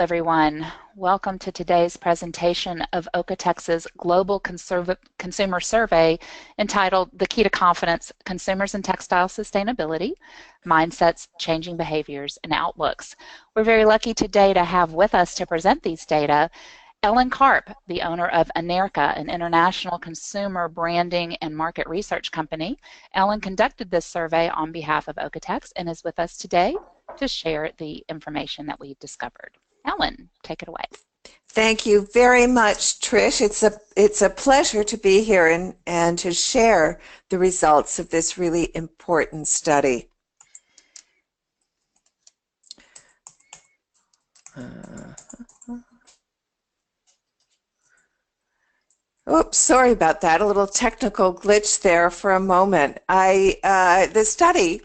everyone. Welcome to today's presentation of OEKO-TEX's Global Consumer Survey entitled The Key to Confidence, Consumers and Textile Sustainability, Mindsets, Changing Behaviors, and Outlooks. We're very lucky today to have with us to present these data Ellen Karp, the owner of Anerca, an international consumer branding and market research company. Ellen conducted this survey on behalf of OEKO-TEX and is with us today to share the information that we've discovered. Ellen, take it away. Thank you very much, Trish. It's a pleasure to be here and to share the results of this really important study. Oops, sorry about that. A little technical glitch there for a moment. The study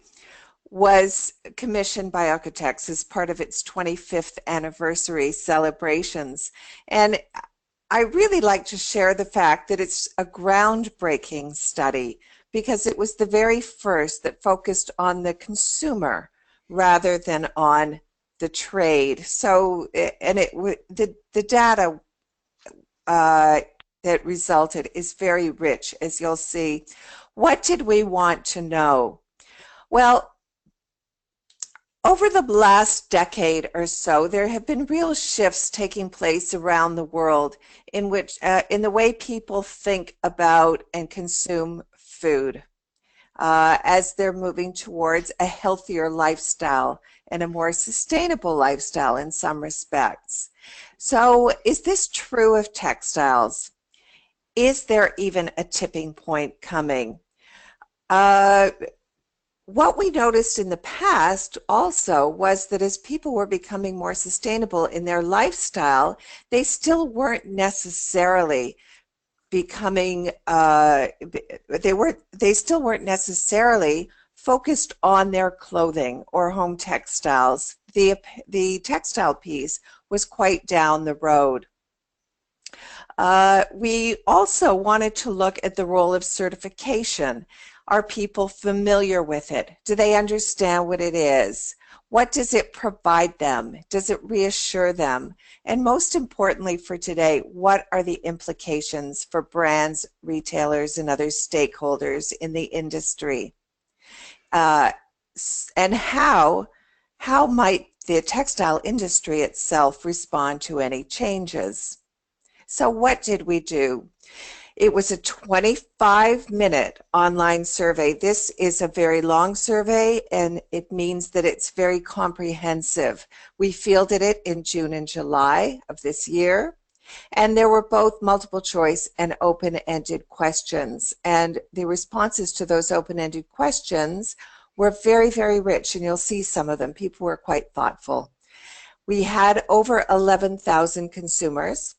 was commissioned by OEKO-TEX as part of its 25th anniversary celebrations. And I really like to share the fact that it's a groundbreaking study because it was the very first that focused on the consumer rather than on the trade. So, the data that resulted is very rich, as you'll see. What did we want to know? Well, over the last decade or so, there have been real shifts taking place around the world in the way people think about and consume food as they're moving towards a healthier lifestyle and a more sustainable lifestyle in some respects. So, is this true of textiles? Is there even a tipping point coming? What we noticed in the past also was that as people were becoming more sustainable in their lifestyle, they still weren't necessarily becoming, they still weren't necessarily focused on their clothing or home textiles. The textile piece was quite down the road. We also wanted to look at the role of certification. Are people familiar with it? Do they understand what it is? What does it provide them? Does it reassure them? And most importantly for today, what are the implications for brands, retailers, and other stakeholders in the industry? And how might the textile industry itself respond to any changes? So what did we do? It was a 25-minute online survey. This is a very long survey, and it means that it's very comprehensive. We fielded it in June and July of this year, and there were both multiple choice and open-ended questions. And the responses to those open-ended questions were very, very rich, and you'll see some of them. People were quite thoughtful. We had over 11,000 consumers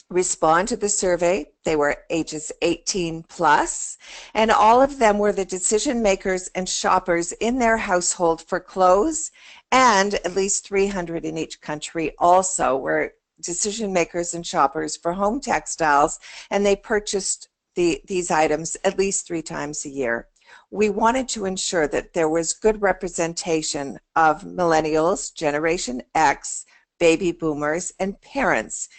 respond to the survey. They were ages 18 plus, and all of them were the decision makers and shoppers in their household for clothes, and at least 300 in each country also were decision makers and shoppers for home textiles, and they purchased these items at least 3 times a year. We wanted to ensure that there was good representation of millennials, Generation X, baby boomers, and parents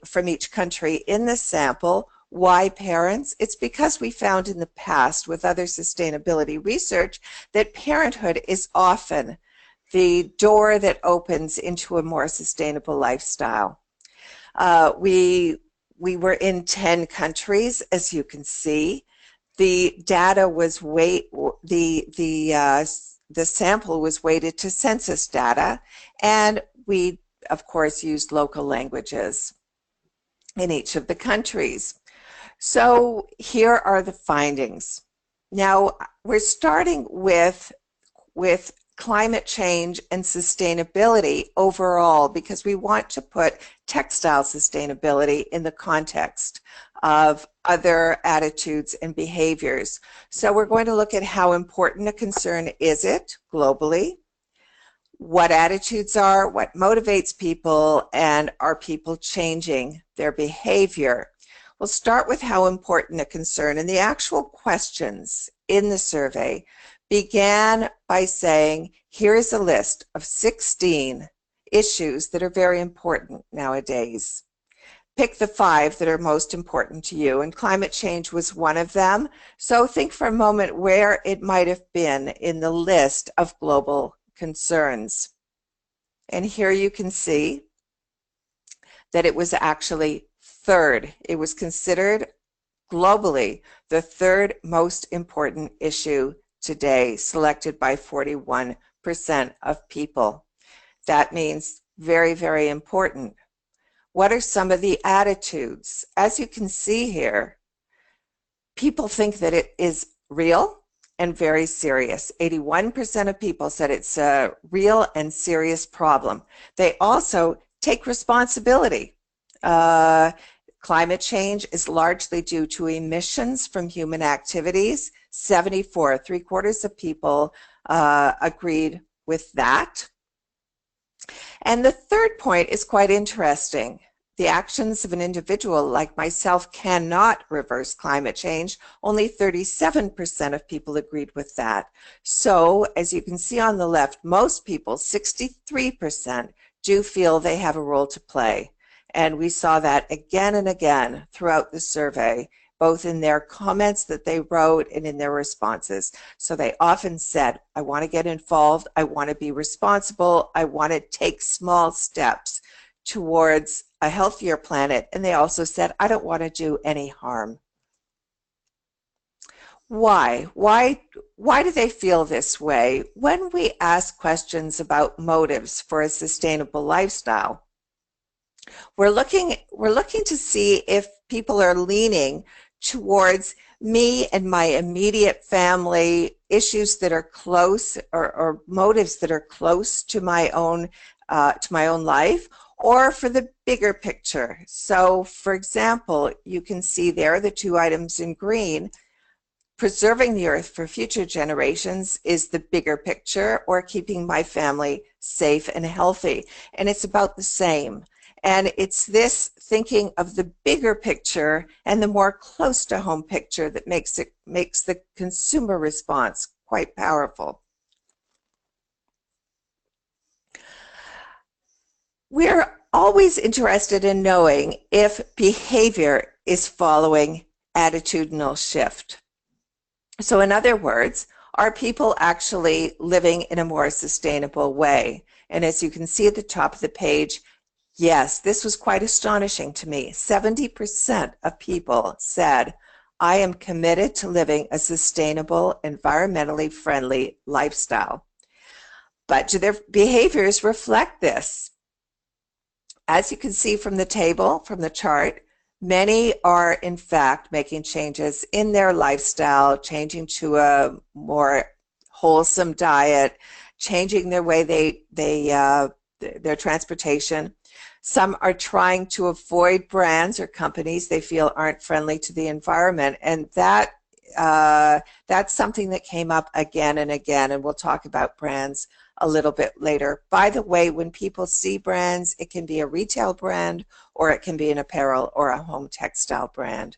from each country in the sample. Why parents? It's because we found in the past with other sustainability research that parenthood is often the door that opens into a more sustainable lifestyle. We were in 10 countries, as you can see. The data was the sample was weighted to census data, and we of course used local languages in each of the countries. So here are the findings. Now we're starting with climate change and sustainability overall because we want to put textile sustainability in the context of other attitudes and behaviors. So we're going to look at how important a concern is it globally, what attitudes are, what motivates people, and are people changing their behavior. We'll start with how important a concern, and the actual questions in the survey began by saying, here is a list of 16 issues that are very important nowadays. Pick the 5 that are most important to you, and climate change was one of them. So think for a moment where it might have been in the list of global concerns. And here you can see that it was actually third. It was considered globally the third most important issue today, selected by 41% of people. That means very, very important. What are some of the attitudes? As you can see here, people think that it is real and very serious. 81% of people said it's a real and serious problem. They also take responsibility. Climate change is largely due to emissions from human activities. 74, 3/4 of people agreed with that. And the third point is quite interesting. The actions of an individual like myself cannot reverse climate change. Only 37% of people agreed with that. So, as you can see on the left, most people, 63%, do feel they have a role to play. And we saw that again and again throughout the survey, both in their comments that they wrote and in their responses. So they often said, I want to get involved, I want to be responsible, I want to take small steps towards a healthier planet. And they also said, I don't want to do any harm. Why? Why do they feel this way? When we ask questions about motives for a sustainable lifestyle, we're looking to see if people are leaning towards me and my immediate family, issues that are close, or motives that are close to my own life, or for the bigger picture. So, for example, you can see there the 2 items in green. Preserving the earth for future generations is the bigger picture, or keeping my family safe and healthy. And it's about the same. And it's this thinking of the bigger picture and the more close to home picture that makes the consumer response quite powerful. We're always interested in knowing if behavior is following attitudinal shift. So in other words, are people actually living in a more sustainable way? And as you can see at the top of the page, yes, this was quite astonishing to me. 70% of people said, I am committed to living a sustainable, environmentally friendly lifestyle. But do their behaviors reflect this? As you can see from the table, from the chart, many are in fact making changes in their lifestyle, changing to a more wholesome diet, changing their way their transportation. Some are trying to avoid brands or companies they feel aren't friendly to the environment, and that's something that came up again and again, and we'll talk about brands a little bit later. By the way, when people see brands, it can be a retail brand, or it can be an apparel or a home textile brand.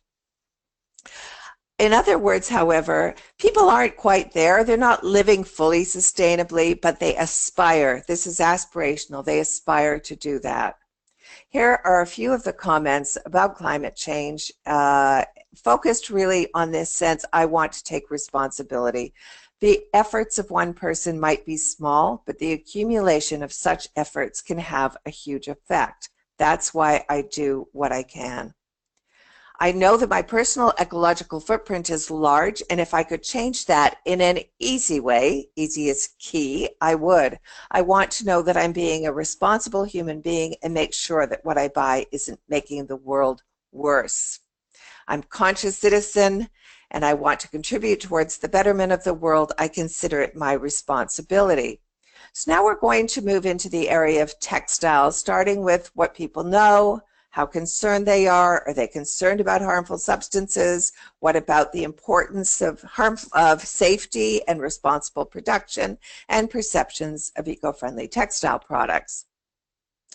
In other words, however, people aren't quite there. They're not living fully sustainably, but they aspire. This is aspirational. They aspire to do that. Here are a few of the comments about climate change, focused really on this sense, I want to take responsibility. The efforts of one person might be small, but the accumulation of such efforts can have a huge effect. That's why I do what I can. I know that my personal ecological footprint is large, and if I could change that in an easy way, easy is key, I would. I want to know that I'm being a responsible human being and make sure that what I buy isn't making the world worse. I'm a conscious citizen, and I want to contribute towards the betterment of the world. I consider it my responsibility. So now we're going to move into the area of textiles, starting with what people know, how concerned they are. Are they concerned about harmful substances? What about the importance of safety and responsible production, and perceptions of eco-friendly textile products?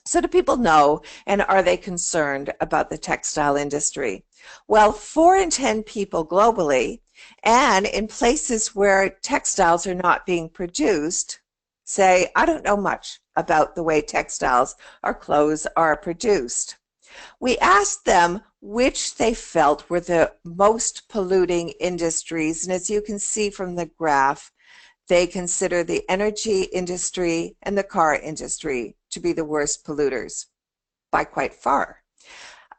So do people know, and are they concerned about the textile industry? Well, 4 in 10 people globally And in places where textiles are not being produced, say, I don't know much about the way textiles or clothes are produced. We asked them which they felt were the most polluting industries, and as you can see from the graph, they consider the energy industry and the car industry to be the worst polluters by quite far.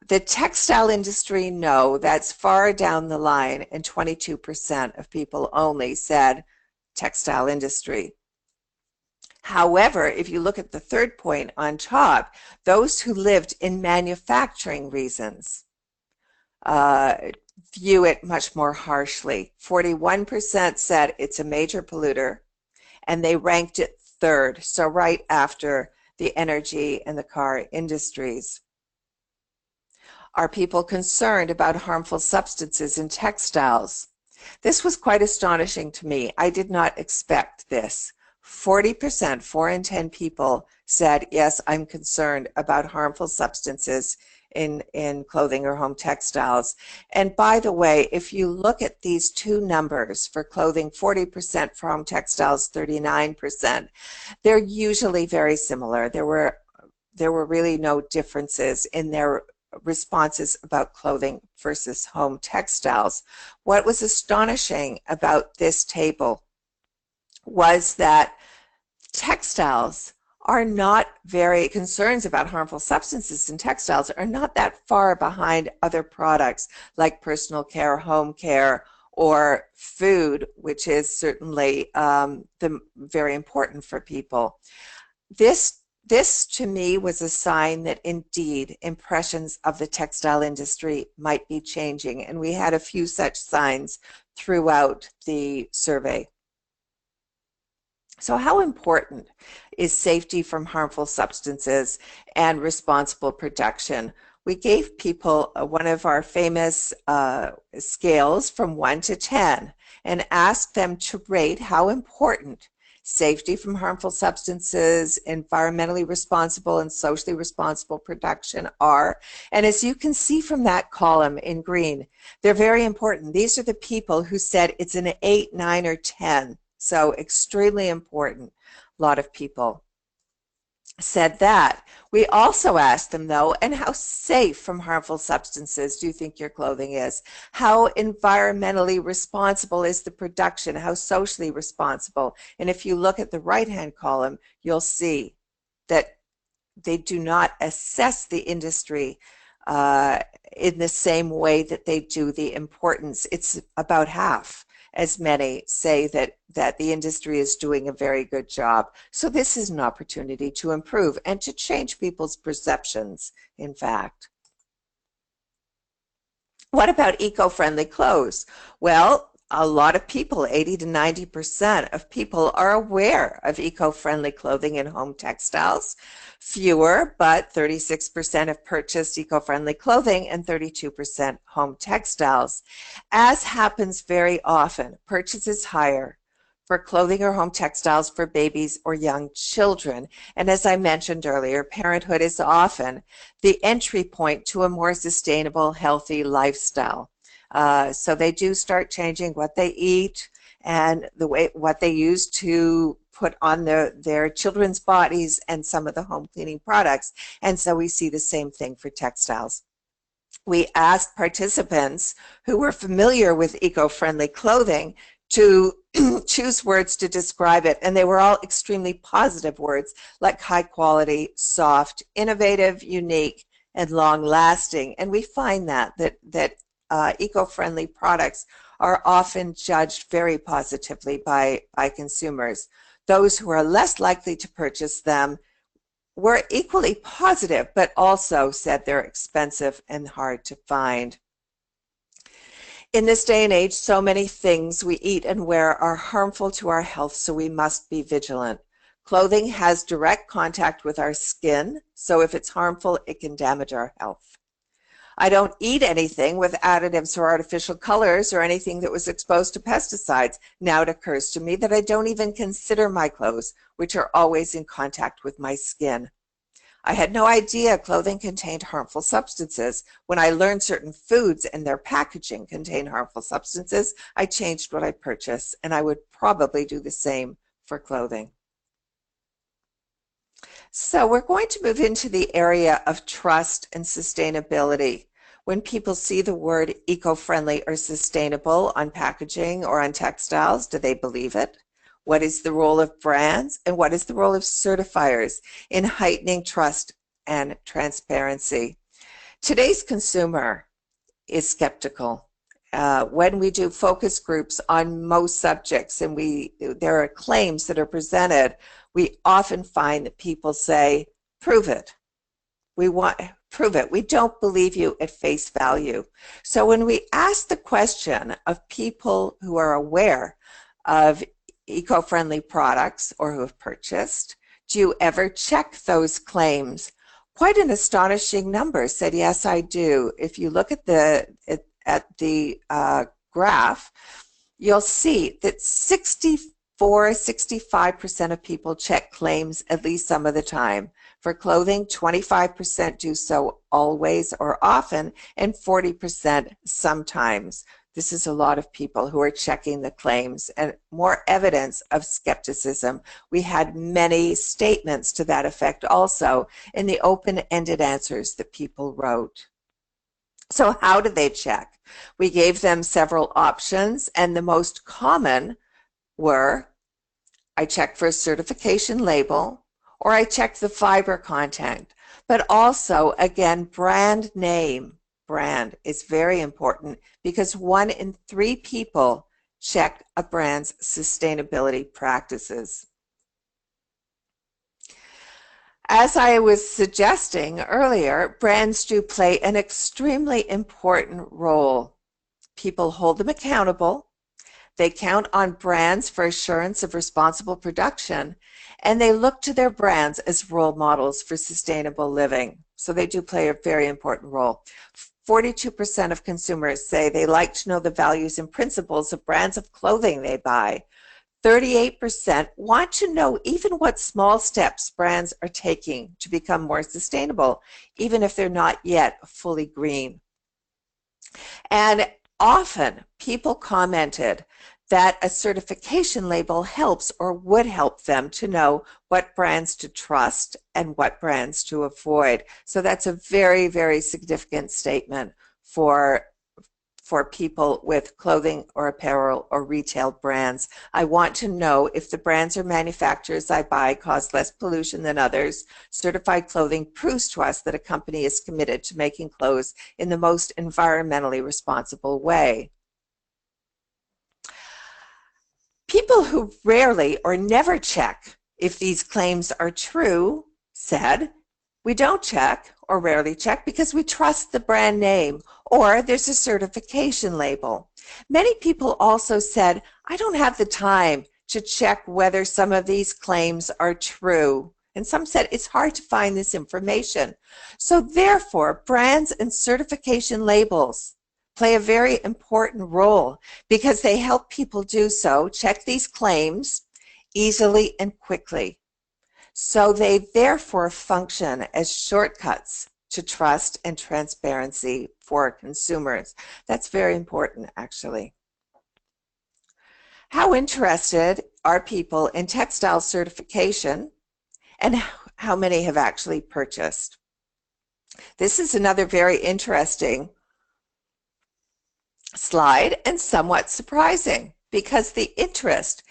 The textile industry, no, that's far down the line, and 22% of people only said textile industry. However, if you look at the third point on top, those who lived in manufacturing reasons view it much more harshly. 41% said it's a major polluter, and they ranked it third, so right after the energy and the car industries. Are people concerned about harmful substances in textiles? This was quite astonishing to me. I did not expect this. 40%, 4 in 10 people said, yes, I'm concerned about harmful substances in clothing or home textiles. And by the way, if you look at these two numbers for clothing, 40% for home textiles, 39%, they're usually very similar. There were really no differences in their responses about clothing versus home textiles. What was astonishing about this table was that textiles are not very concerns about harmful substances in textiles are not that far behind other products like personal care, home care, or food, which is certainly very important for people. This to me was a sign that indeed impressions of the textile industry might be changing, and we had a few such signs throughout the survey. So how important is safety from harmful substances and responsible production? We gave people one of our famous scales from 1 to 10 and asked them to rate how important safety from harmful substances, environmentally responsible and socially responsible production are. And as you can see from that column in green, they're very important. These are the people who said it's an 8, 9, or 10. So extremely important. A lot of people said that. We also asked them, though, and how safe from harmful substances do you think your clothing is? How environmentally responsible is the production? How socially responsible? And if you look at the right-hand column, you'll see that they do not assess the industry in the same way that they do the importance. It's about half as many say that the industry is doing a very good job. So this is an opportunity to improve and to change people's perceptions, in fact. What about eco-friendly clothes? Well, a lot of people, 80 to 90% of people are aware of eco-friendly clothing and home textiles. Fewer, but 36% have purchased eco-friendly clothing and 32% home textiles. As happens very often, purchase is higher for clothing or home textiles for babies or young children. And as I mentioned earlier, parenthood is often the entry point to a more sustainable, healthy lifestyle. So they do start changing what they eat and what they use to put on their children's bodies and some of the home cleaning products. And so we see the same thing for textiles. We asked participants who were familiar with eco-friendly clothing to choose words to describe it, and they were all extremely positive words like high quality, soft, innovative, unique, and long-lasting. And we find that eco-friendly products are often judged very positively by consumers. Those who are less likely to purchase them were equally positive, but also said they're expensive and hard to find. In this day and age, so many things we eat and wear are harmful to our health, so we must be vigilant. Clothing has direct contact with our skin, so if it's harmful, it can damage our health. I don't eat anything with additives or artificial colors or anything that was exposed to pesticides. Now it occurs to me that I don't even consider my clothes, which are always in contact with my skin. I had no idea clothing contained harmful substances. When I learned certain foods and their packaging contained harmful substances, I changed what I purchased, and I would probably do the same for clothing. So we're going to move into the area of trust and sustainability. When people see the word eco-friendly or sustainable on packaging or on textiles, do they believe it? What is the role of brands and what is the role of certifiers in heightening trust and transparency? Today's consumer is skeptical. When we do focus groups on most subjects and there are claims that are presented, we often find that people say, prove it. Prove it. We don't believe you at face value. So when we ask the question of people who are aware of eco-friendly products or who have purchased, do you ever check those claims? Quite an astonishing number said, yes, I do. If you look at the graph, you'll see that 65% of people check claims at least some of the time. For clothing, 25% do so always or often, and 40% sometimes. This is a lot of people who are checking the claims and more evidence of skepticism. We had many statements to that effect also in the open-ended answers that people wrote. So how did they check? We gave them several options, and the most common were, I checked for a certification label, or I checked the fiber content. But also, again, brand name. Brand is very important because 1 in 3 people check a brand's sustainability practices. As I was suggesting earlier, brands do play an extremely important role. People hold them accountable. They count on brands for assurance of responsible production, and they look to their brands as role models for sustainable living. So they do play a very important role. 42% of consumers say they like to know the values and principles of brands of clothing they buy. 38% want to know even what small steps brands are taking to become more sustainable, even if they're not yet fully green. And often people commented that a certification label helps or would help them to know what brands to trust and what brands to avoid. So that's a very, very significant statement for people with clothing or apparel or retail brands. I want to know if the brands or manufacturers I buy cause less pollution than others. Certified clothing proves to us that a company is committed to making clothes in the most environmentally responsible way. People who rarely or never check if these claims are true said, we don't check or rarely check because we trust the brand name or there's a certification label. Many people also said, I don't have the time to check whether some of these claims are true. And some said it's hard to find this information. So therefore, brands and certification labels play a very important role because they help people do so, check these claims easily and quickly. So they therefore function as shortcuts to trust and transparency for consumers. That's very important, actually. How interested are people in textile certification, and how many have actually purchased? This is another very interesting slide and somewhat surprising because the interest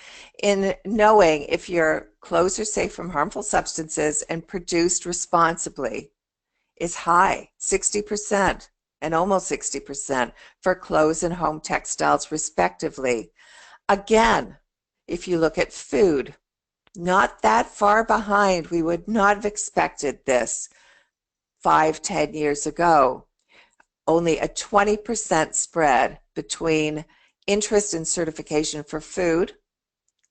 in knowing if your clothes are safe from harmful substances and produced responsibly is high, 60% and almost 60% for clothes and home textiles respectively. Again, if you look at food, not that far behind. We would not have expected this 5-10 years ago. Only a 20% spread between interest in certification for food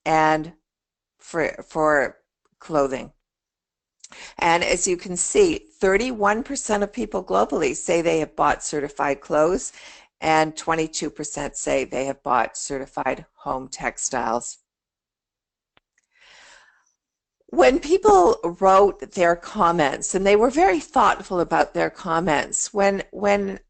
and for clothing. And as you can see, 31% of people globally say they have bought certified clothes, and 22% say they have bought certified home textiles. When people wrote their comments, and they were very thoughtful about their comments, when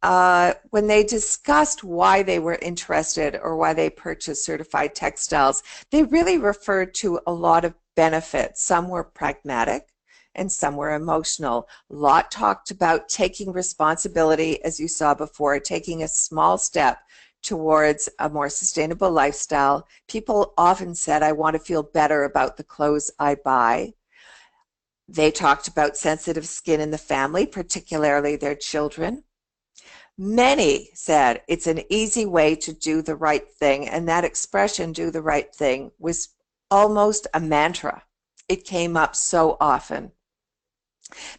they discussed why they were interested or why they purchased certified textiles, they really referred to a lot of benefits. Some were pragmatic and some were emotional. A lot talked about taking responsibility, as you saw before, taking a small step towards a more sustainable lifestyle. People often said, I want to feel better about the clothes I buy. They talked about sensitive skin in the family, particularly their children. Many said it's an easy way to do the right thing, and that expression, do the right thing, was almost a mantra. It came up so often.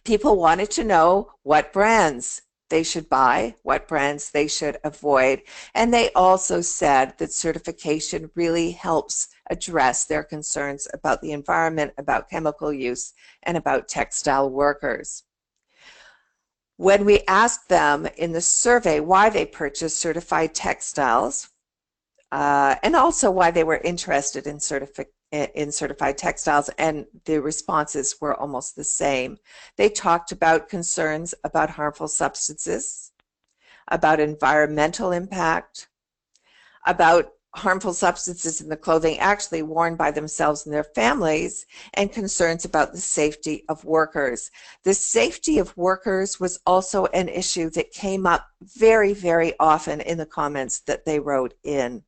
People wanted to know what brands they should buy, what brands they should avoid, and they also said that certification really helps address their concerns about the environment, about chemical use, and about textile workers. When we asked them in the survey why they purchased certified textiles, and also why they were interested in certified textiles, and the responses were almost the same. They talked about concerns about harmful substances, about environmental impact, about harmful substances in the clothing actually worn by themselves and their families, and concerns about the safety of workers. The safety of workers was also an issue that came up very, very often in the comments that they wrote in.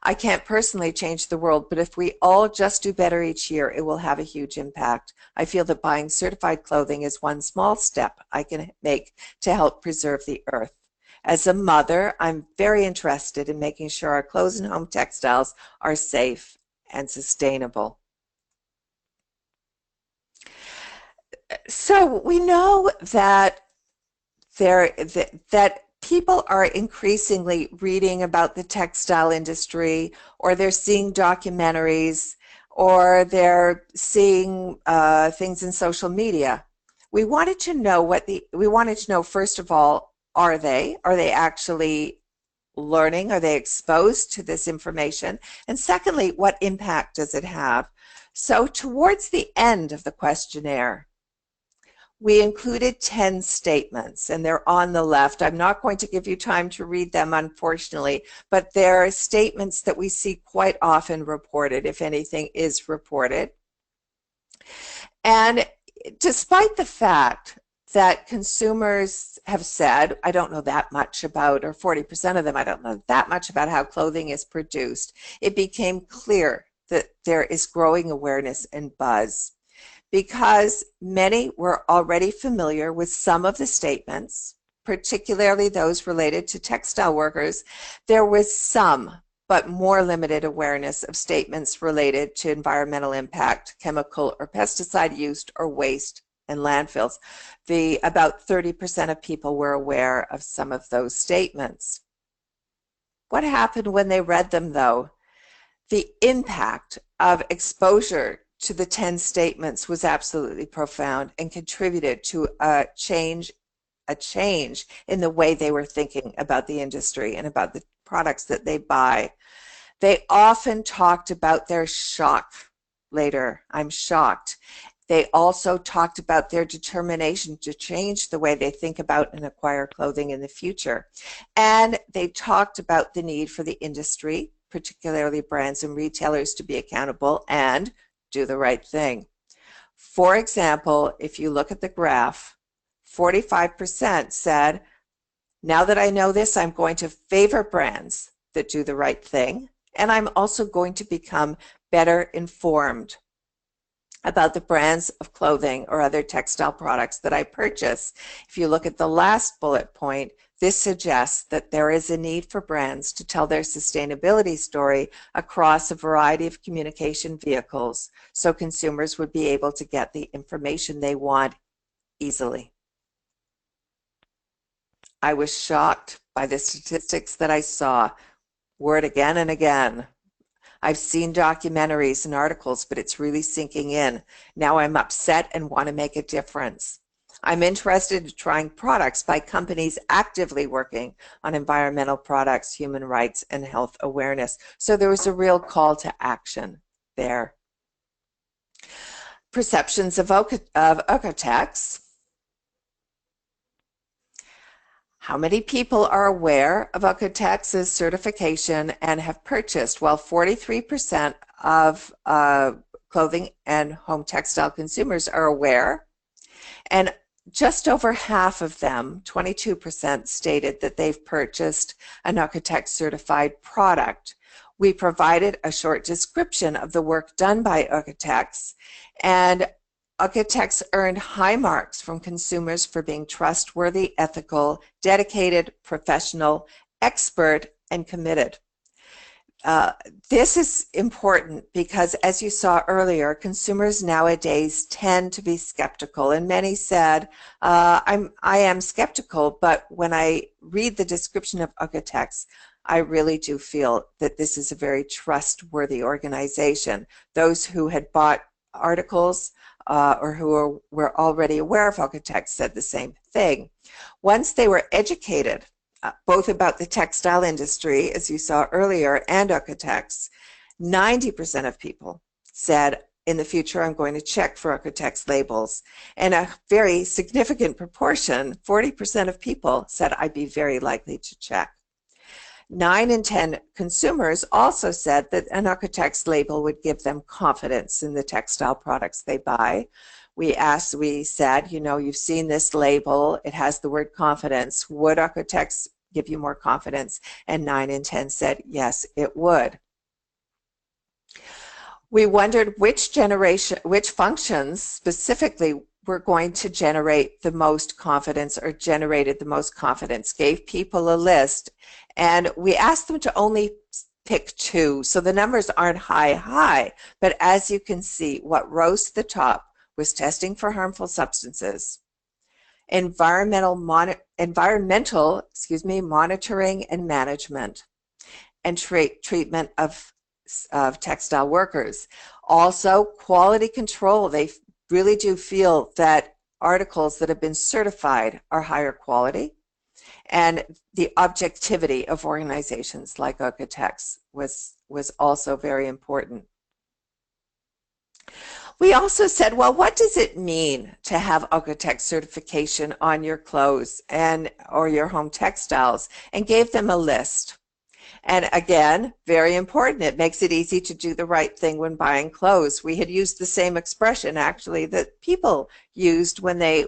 I can't personally change the world, but if we all just do better each year, it will have a huge impact. I feel that buying certified clothing is one small step I can make to help preserve the earth. As a mother, I'm very interested in making sure our clothes and home textiles are safe and sustainable. So we know that that people are increasingly reading about the textile industry, or they're seeing documentaries, or they're seeing things in social media. We wanted to know first of all, are they actually learning? Are they exposed to this information? And secondly, what impact does it have? So towards the end of the questionnaire, we included 10 statements, and they're on the left. I'm not going to give you time to read them, unfortunately, but they're statements that we see quite often reported, if anything is reported. And despite the fact that consumers have said, I don't know that much about, or 40% of them, I don't know that much about how clothing is produced, it became clear that there is growing awareness and buzz. Because many were already familiar with some of the statements, particularly those related to textile workers, there was some, but more limited awareness of statements related to environmental impact, chemical or pesticide use or waste and landfills. About 30% of people were aware of some of those statements. What happened when they read them, though? The impact of exposure to the 10 statements was absolutely profound and contributed to a change in the way they were thinking about the industry and about the products that they buy. They often talked about their shock later. I'm shocked. They also talked about their determination to change the way they think about and acquire clothing in the future. And they talked about the need for the industry, particularly brands and retailers, to be accountable and do the right thing. For example, if you look at the graph, 45% said, now that I know this, I'm going to favor brands that do the right thing, and I'm also going to become better informed about the brands of clothing or other textile products that I purchase. If you look at the last bullet point, this suggests that there is a need for brands to tell their sustainability story across a variety of communication vehicles so consumers would be able to get the information they want easily. I was shocked by the statistics that I saw, word again and again. I've seen documentaries and articles, but it's really sinking in. Now I'm upset and want to make a difference. I'm interested in trying products by companies actively working on environmental products, human rights, and health awareness. So there was a real call to action there. perceptions of OEKO-TEX. How many people are aware of OEKO-TEX's certification and have purchased? Well, 43% of clothing and home textile consumers are aware, and just over half of them, 22%, stated that they've purchased an OEKO-TEX certified product. We provided a short description of the work done by OEKO-TEX, and OEKO-TEX earned high marks from consumers for being trustworthy, ethical, dedicated, professional, expert, and committed. This is important because, as you saw earlier, consumers nowadays tend to be skeptical, and many said, I am skeptical, but when I read the description of OEKO-TEX, I really do feel that this is a very trustworthy organization. Those who had bought articles or who were already aware of OEKO-TEX said the same thing. Once they were educated both about the textile industry, as you saw earlier, and OEKO-TEX, 90% of people said, in the future, I'm going to check for OEKO-TEX labels. And a very significant proportion, 40% of people, said, I'd be very likely to check. 9 in 10 consumers also said that an OEKO-TEX label would give them confidence in the textile products they buy. We said, you know, you've seen this label, it has the word confidence. Would OEKO-TEX give you more confidence? And 9 in 10 said, yes, it would. We wondered which functions specifically were going to generate the most confidence or generated the most confidence, gave people a list, and we asked them to only pick 2. So the numbers aren't high, but as you can see, what rose to the top was testing for harmful substances, environmental monitoring and management, and treatment of textile workers. Also, quality control. They really do feel that articles that have been certified are higher quality, and the objectivity of organizations like OEKO-TEX was also very important. We also said, well, what does it mean to have OEKO-TEX certification on your clothes or your home textiles, and gave them a list. And again, very important, it makes it easy to do the right thing when buying clothes. We had used the same expression, actually, that people used when they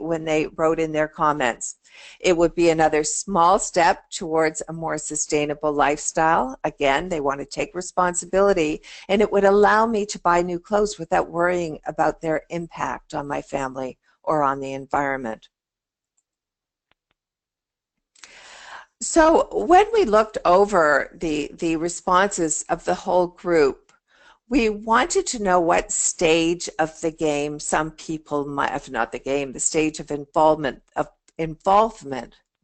wrote in their comments. It would be another small step towards a more sustainable lifestyle. Again, they want to take responsibility, and it would allow me to buy new clothes without worrying about their impact on my family or on the environment. So when we looked over the responses of the whole group, we wanted to know what stage of the game some people might have, not the game, the stage of involvement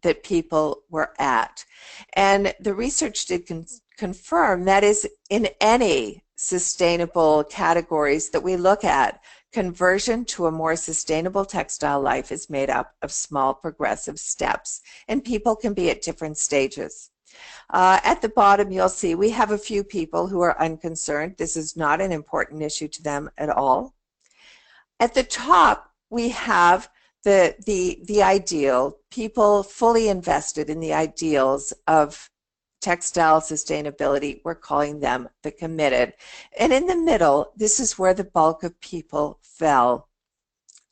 that people were at. And the research did confirm that is in any sustainable categories that we look at, conversion to a more sustainable textile life is made up of small progressive steps, and people can be at different stages. At the bottom, you'll see we have a few people who are unconcerned. This is not an important issue to them at all. At the top, we have the ideal, people fully invested in the ideals of textile sustainability. We're calling them the committed. And in the middle, this is where the bulk of people fell.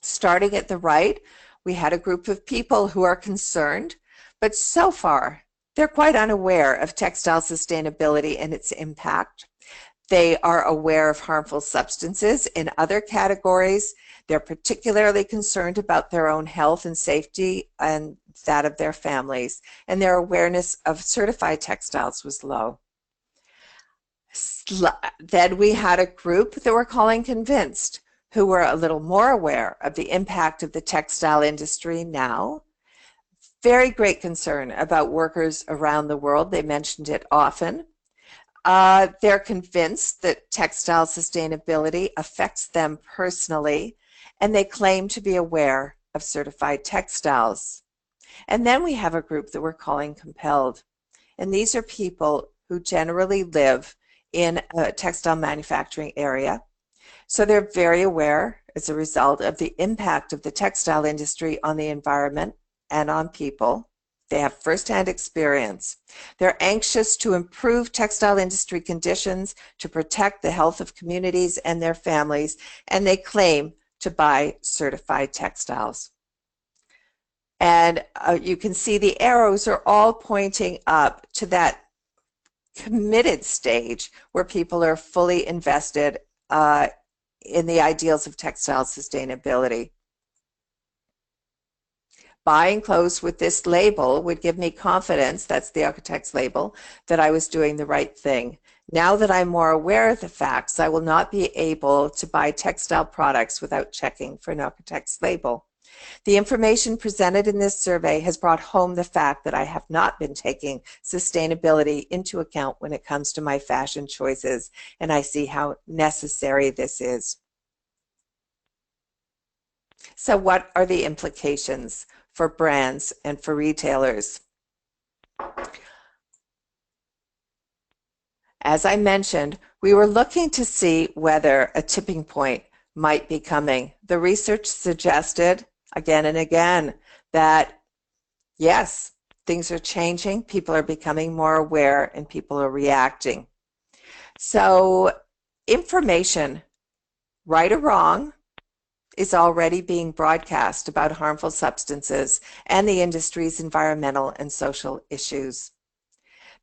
Starting at the right, we had a group of people who are concerned, but so far, they're quite unaware of textile sustainability and its impact. They are aware of harmful substances in other categories. They're particularly concerned about their own health and safety and that of their families, and their awareness of certified textiles was low. Then we had a group that we're calling convinced, who were a little more aware of the impact of the textile industry now. Very great concern about workers around the world. They mentioned it often. They're convinced that textile sustainability affects them personally, and they claim to be aware of certified textiles. And then we have a group that we're calling compelled. And these are people who generally live in a textile manufacturing area. So they're very aware as a result of the impact of the textile industry on the environment and on people. They have firsthand experience. They're anxious to improve textile industry conditions, to protect the health of communities and their families, and they claim to buy certified textiles. And you can see the arrows are all pointing up to that committed stage where people are fully invested in the ideals of textile sustainability. Buying clothes with this label would give me confidence, that's the OEKO-TEX label, that I was doing the right thing. Now that I'm more aware of the facts, I will not be able to buy textile products without checking for an OEKO-TEX label. The information presented in this survey has brought home the fact that I have not been taking sustainability into account when it comes to my fashion choices, and I see how necessary this is. So what are the implications for brands and for retailers? As I mentioned, we were looking to see whether a tipping point might be coming. The research suggested again and again that yes, things are changing, people are becoming more aware, and people are reacting. So information, right or wrong, is already being broadcast about harmful substances and the industry's environmental and social issues.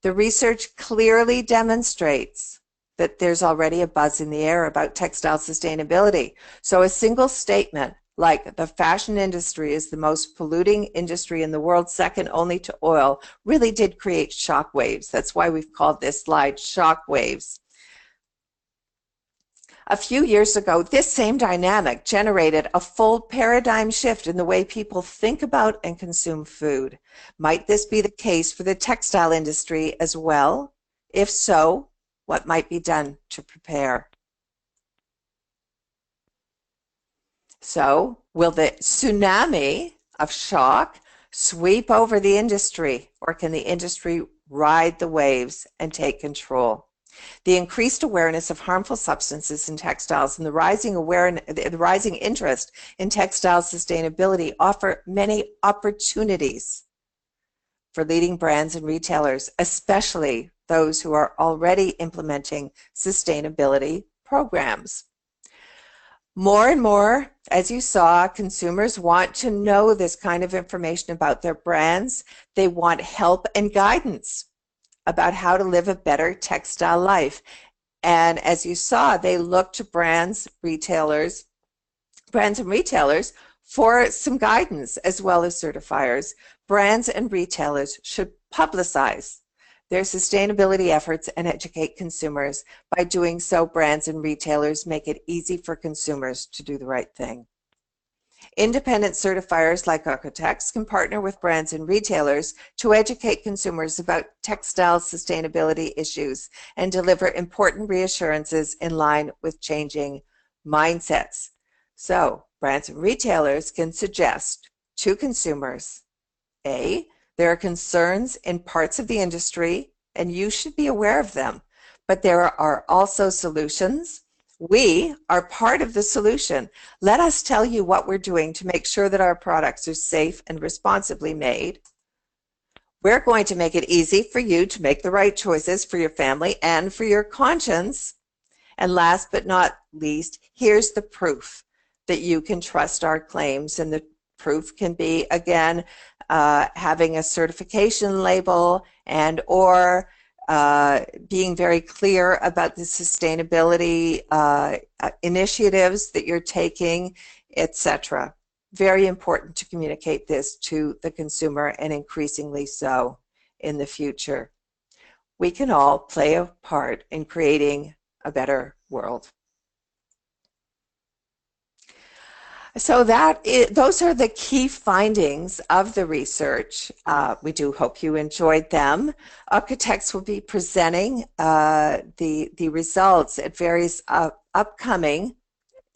The research clearly demonstrates that there's already a buzz in the air about textile sustainability. So a single statement like the fashion industry is the most polluting industry in the world, second only to oil, really did create shockwaves. That's why we've called this slide shockwaves. A few years ago, this same dynamic generated a full paradigm shift in the way people think about and consume food. Might this be the case for the textile industry as well? If so, what might be done to prepare? So, will the tsunami of shock sweep over the industry, or can the industry ride the waves and take control? The increased awareness of harmful substances in textiles and the rising interest in textile sustainability offer many opportunities for leading brands and retailers, especially those who are already implementing sustainability programs. More and more, as you saw, consumers want to know this kind of information about their brands. They want help and guidance about how to live a better textile life. And as you saw, they look to brands and retailers for some guidance, as well as certifiers. Brands and retailers should publicize their sustainability efforts and educate consumers. By doing so, brands and retailers make it easy for consumers to do the right thing. Independent certifiers like OEKO-TEX can partner with brands and retailers to educate consumers about textile sustainability issues and deliver important reassurances in line with changing mindsets. So, brands and retailers can suggest to consumers, A, there are concerns in parts of the industry, and you should be aware of them, but there are also solutions. We are part of the solution. Let us tell you what we're doing to make sure that our products are safe and responsibly made. We're going to make it easy for you to make the right choices for your family and for your conscience. And last but not least, here's the proof that you can trust our claims. And the proof can be, again, having a certification label and or being very clear about the sustainability initiatives that you're taking, etc. Very important to communicate this to the consumer, and increasingly so in the future. We can all play a part in creating a better world. So those are the key findings of the research. We do hope you enjoyed them. OEKO-TEX will be presenting the results at various upcoming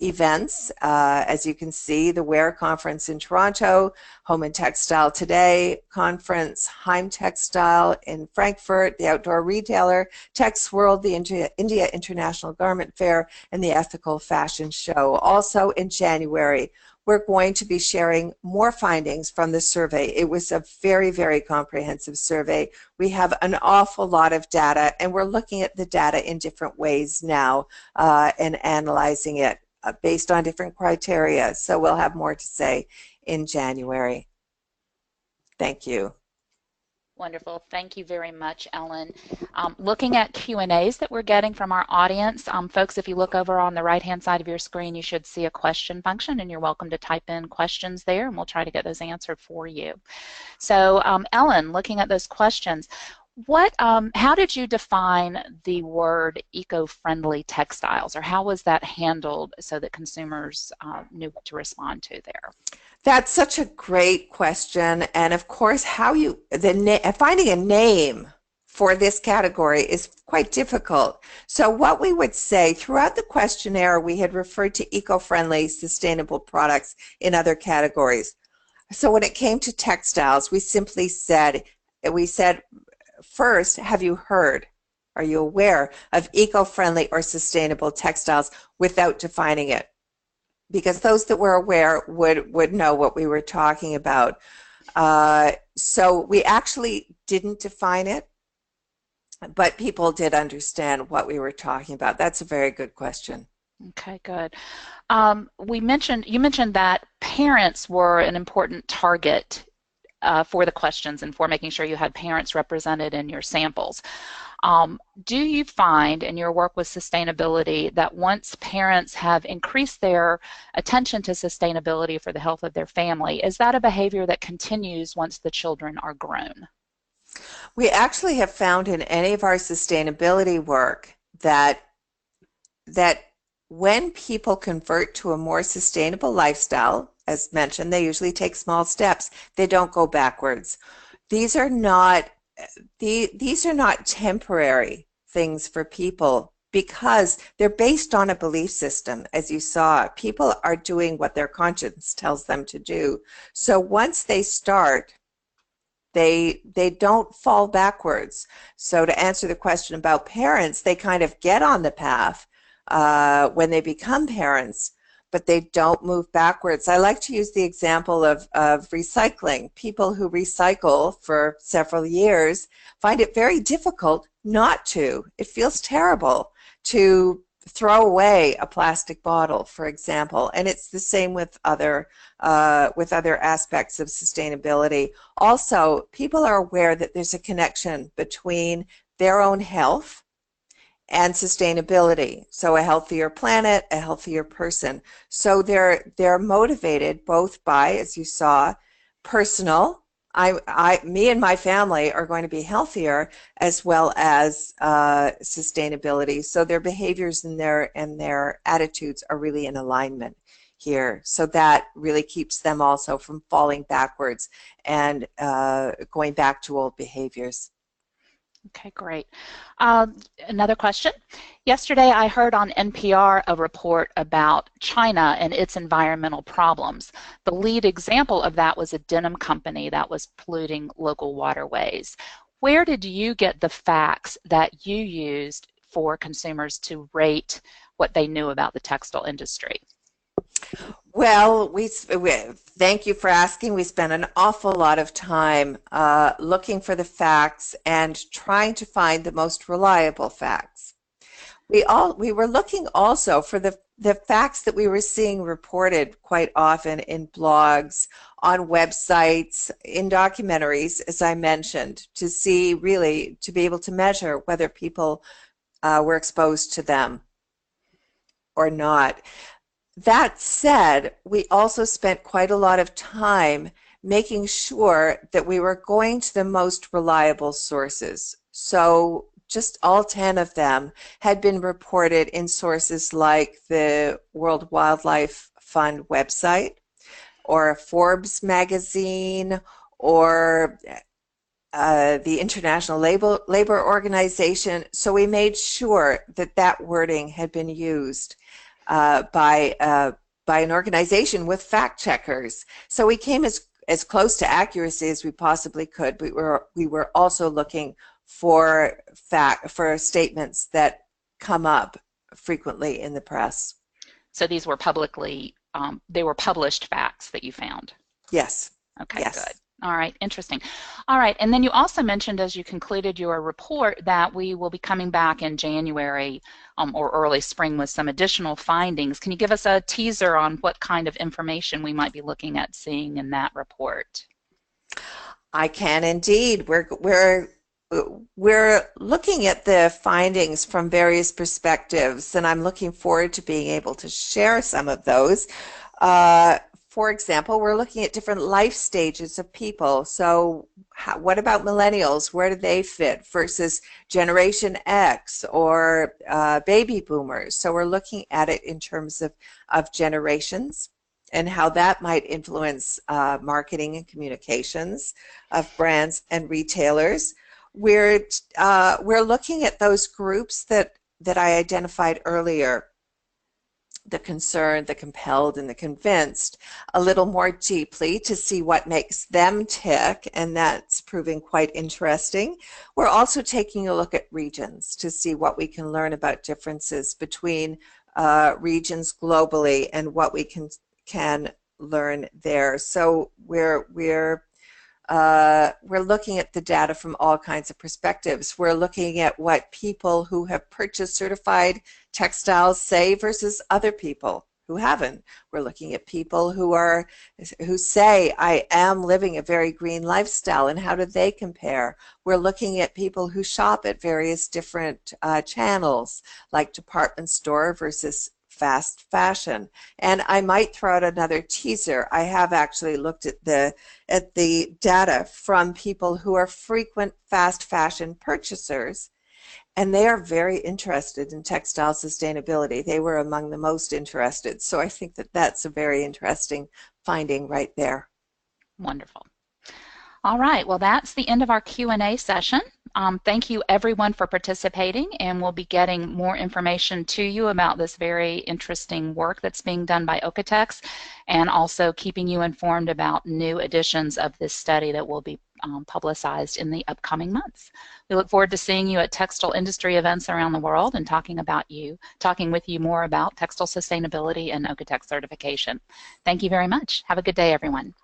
events. As you can see, the WEAR conference in Toronto, Home and Textile Today conference, Heim Textile in Frankfurt, the outdoor retailer, Tex World, the India International Garment Fair, and the Ethical Fashion Show. Also in January, we're going to be sharing more findings from the survey. It was a very, very comprehensive survey. We have an awful lot of data, and we're looking at the data in different ways now and analyzing it based on different criteria. So we'll have more to say in January. Thank you. Wonderful. Thank you very much, Ellen. Looking at Q&As that we're getting from our audience, folks, if you look over on the right-hand side of your screen, you should see a question function, and you're welcome to type in questions there, and we'll try to get those answered for you. So, Ellen, looking at those questions, how did you define the word eco-friendly textiles, or how was that handled so that consumers knew what to respond to there? That's such a great question, and of course, finding a name for this category is quite difficult. So what we would say throughout the questionnaire, we had referred to eco-friendly, sustainable products in other categories. So when it came to textiles, we said first, have you heard? Are you aware of eco-friendly or sustainable textiles without defining it? Because those that were aware would know what we were talking about. So we actually didn't define it, but people did understand what we were talking about. That's a very good question. Okay, good. You mentioned that parents were an important target for the questions and for making sure you had parents represented in your samples. Do you find in your work with sustainability that once parents have increased their attention to sustainability for the health of their family, is that a behavior that continues once the children are grown? We actually have found in any of our sustainability work that when people convert to a more sustainable lifestyle, as mentioned, they usually take small steps. They don't go backwards. These are not temporary things for people because they're based on a belief system. As you saw, people are doing what their conscience tells them to do. So once they start, they don't fall backwards. So to answer the question about parents, they kind of get on the path when they become parents, but they don't move backwards. I like to use the example of recycling. People who recycle for several years find it very difficult not to. It feels terrible to throw away a plastic bottle, for example, and it's the same with other aspects of sustainability. Also, people are aware that there's a connection between their own health and sustainability. So a healthier planet, a healthier person. So they're motivated both by, as you saw, personal. Me and my family are going to be healthier, as well as sustainability. So their behaviors and their attitudes are really in alignment here. So that really keeps them also from falling backwards and going back to old behaviors. Okay, great. Another question. Yesterday I heard on NPR a report about China and its environmental problems. The lead example of that was a denim company that was polluting local waterways. Where did you get the facts that you used for consumers to rate what they knew about the textile industry? Well, thank you for asking. We spent an awful lot of time looking for the facts and trying to find the most reliable facts. We were looking also for the facts that we were seeing reported quite often in blogs, on websites, in documentaries, as I mentioned, to see really, to be able to measure whether people were exposed to them or not. That said, we also spent quite a lot of time making sure that we were going to the most reliable sources. So just all 10 of them had been reported in sources like the World Wildlife Fund website, or Forbes magazine, or the International Labor Organization. So we made sure that that wording had been used. by an organization with fact checkers. So we came as close to accuracy as we possibly could. We were also looking for statements that come up frequently in the press. So these were they were published facts that you found. Yes. Okay, good. Yes. All right, interesting. All right, and then you also mentioned as you concluded your report that we will be coming back in January or early spring with some additional findings. Can you give us a teaser on what kind of information we might be looking at seeing in that report? I can indeed. We're looking at the findings from various perspectives, and I'm looking forward to being able to share some of those. For example, we're looking at different life stages of people. So what about millennials? Where do they fit versus Generation X or baby boomers? So we're looking at it in terms of generations and how that might influence marketing and communications of brands and retailers. We're looking at those groups that I identified earlier, the concerned, the compelled, and the convinced, a little more deeply to see what makes them tick, and that's proving quite interesting. We're also taking a look at regions to see what we can learn about differences between regions globally and what we can learn there. So we're looking at the data from all kinds of perspectives. We're looking at what people who have purchased certified textiles say versus other people who haven't. We're looking at people who say, I am living a very green lifestyle, and how do they compare? We're looking at people who shop at various different channels, like department store versus fast fashion. And I might throw out another teaser. I have actually looked at the data from people who are frequent fast fashion purchasers, and they are very interested in textile sustainability. They were among the most interested. So I think that that's a very interesting finding right there. Wonderful. All right, well, that's the end of our Q&A session. Thank you everyone for participating, and we'll be getting more information to you about this very interesting work that's being done by OEKO-TEX, and also keeping you informed about new editions of this study that will be publicized in the upcoming months. We look forward to seeing you at textile industry events around the world and talking with you more about textile sustainability and OEKO-TEX certification. Thank you very much. Have a good day, everyone.